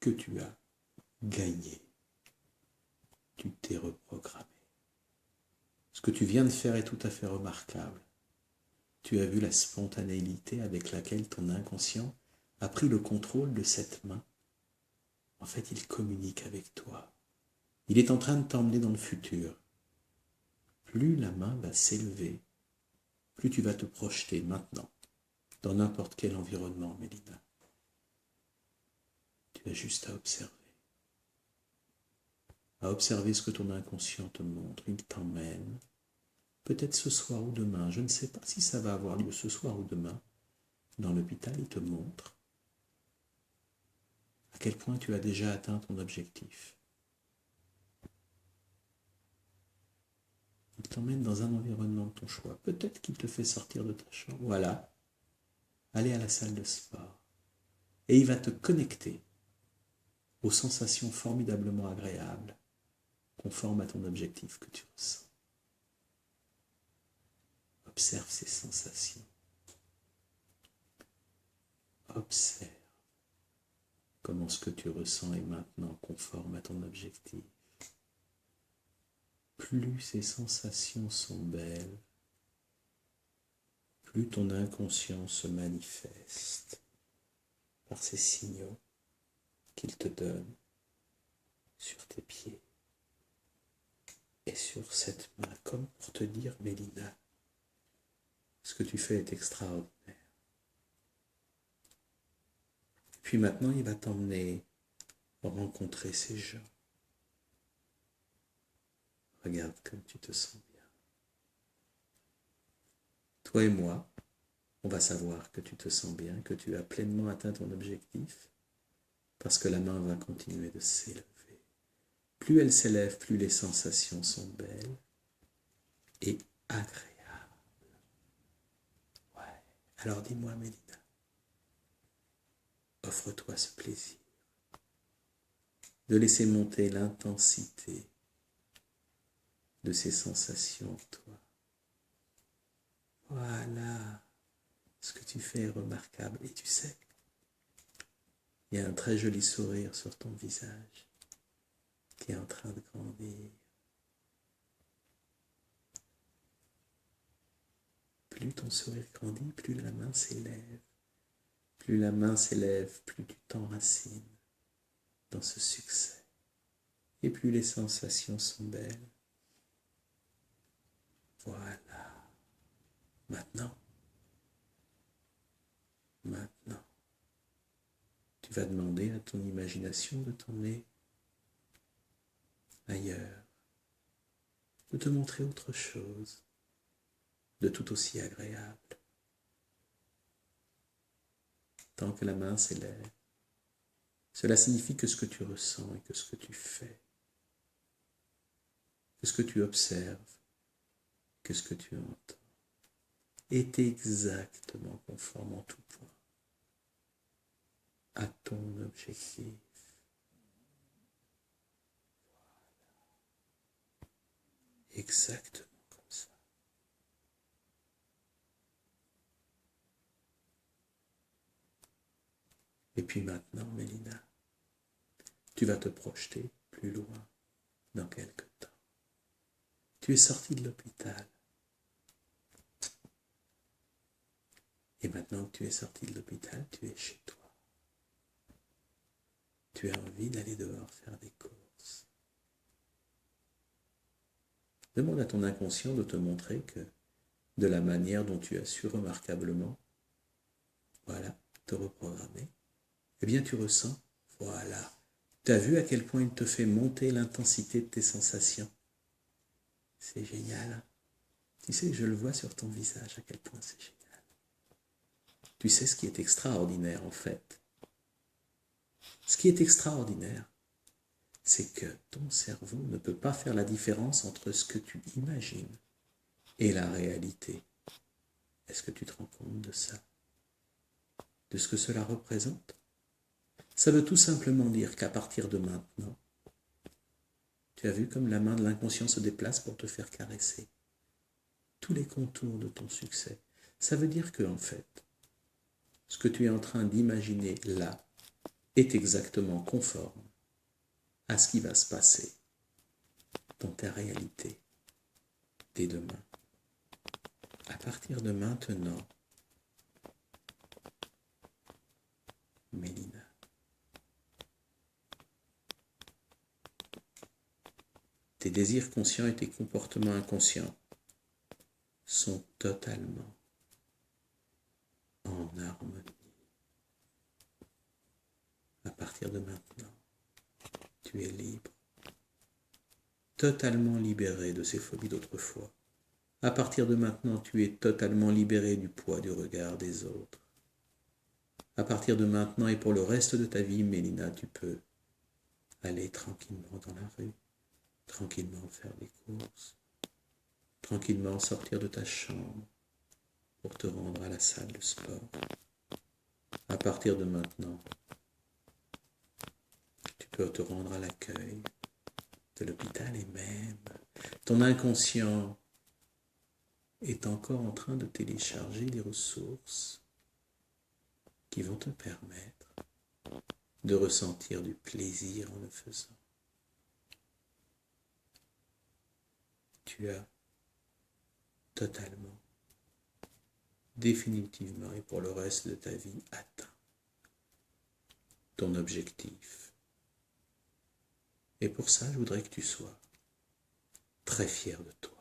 que tu as gagné. Tu t'es reprogrammé. Ce que tu viens de faire est tout à fait remarquable. Tu as vu la spontanéité avec laquelle ton inconscient a pris le contrôle de cette main. En fait, il communique avec toi. Il est en train de t'emmener dans le futur. Plus la main va s'élever, plus tu vas te projeter maintenant dans n'importe quel environnement, Mélina. Tu as juste à observer ce que ton inconscient te montre. Il t'emmène, peut-être ce soir ou demain, je ne sais pas si ça va avoir lieu ce soir ou demain, dans l'hôpital, il te montre à quel point tu as déjà atteint ton objectif. Il t'emmène dans un environnement de ton choix. Peut-être qu'il te fait sortir de ta chambre. Voilà, aller à la salle de sport. Et il va te connecter aux sensations formidablement agréables, conformes à ton objectif que tu ressens. Observe ces sensations. Observe comment ce que tu ressens est maintenant conforme à ton objectif. Plus ces sensations sont belles, plus ton inconscient se manifeste par ces signaux qu'il te donne sur tes pieds et sur cette main, comme pour te dire, Mélina, ce que tu fais est extraordinaire. Puis maintenant, il va t'emmener rencontrer ces gens. Regarde comme tu te sens bien. Toi et moi, on va savoir que tu te sens bien, que tu as pleinement atteint ton objectif, parce que la main va continuer de s'élever. Plus elle s'élève, plus les sensations sont belles et agréables. Ouais. Alors dis-moi, Mélina, offre-toi ce plaisir de laisser monter l'intensité de ces sensations en toi. Voilà, ce que tu fais est remarquable. Et tu sais, il y a un très joli sourire sur ton visage qui est en train de grandir. Plus ton sourire grandit, plus la main s'élève. Plus la main s'élève, plus tu t'enracines dans ce succès. Et plus les sensations sont belles. Voilà. Maintenant, tu vas demander à ton imagination de t'emmener ailleurs, de te montrer autre chose, de tout aussi agréable. Tant que la main s'élève, cela signifie que ce que tu ressens et que ce que tu fais, que ce que tu observes, que ce que tu entends, est exactement conforme en tout point à ton objectif. Exactement comme ça. Et puis maintenant, Mélina, tu vas te projeter plus loin dans quelque temps. Tu es sortie de l'hôpital. Et maintenant que tu es sortie de l'hôpital, tu es chez toi. Tu as envie d'aller dehors faire des courses. Demande à ton inconscient de te montrer que, de la manière dont tu as su remarquablement, voilà, te reprogrammer, eh bien tu ressens, voilà. Tu as vu à quel point il te fait monter l'intensité de tes sensations. C'est génial. Tu sais, je le vois sur ton visage à quel point c'est génial. Tu sais ce qui est extraordinaire en fait. Ce qui est extraordinaire, c'est que ton cerveau ne peut pas faire la différence entre ce que tu imagines et la réalité. Est-ce que tu te rends compte de ça? De ce que cela représente? Ça veut tout simplement dire qu'à partir de maintenant, tu as vu comme la main de l'inconscient se déplace pour te faire caresser tous les contours de ton succès. Ça veut dire que, en fait, ce que tu es en train d'imaginer là est exactement conforme à ce qui va se passer dans ta réalité dès demain. À partir de maintenant, Mélina, tes désirs conscients et tes comportements inconscients sont totalement en harmonie. À partir de maintenant, tu es libre, totalement libéré de ces phobies d'autrefois. À partir de maintenant, tu es totalement libéré du poids du regard des autres. À partir de maintenant et pour le reste de ta vie, Mélina, tu peux aller tranquillement dans la rue, tranquillement faire des courses, tranquillement sortir de ta chambre pour te rendre à la salle de sport. À partir de maintenant, tu peux te rendre à l'accueil de l'hôpital et même ton inconscient est encore en train de télécharger des ressources qui vont te permettre de ressentir du plaisir en le faisant. Tu as totalement, définitivement et pour le reste de ta vie atteint ton objectif. Et pour ça, je voudrais que tu sois très fier de toi.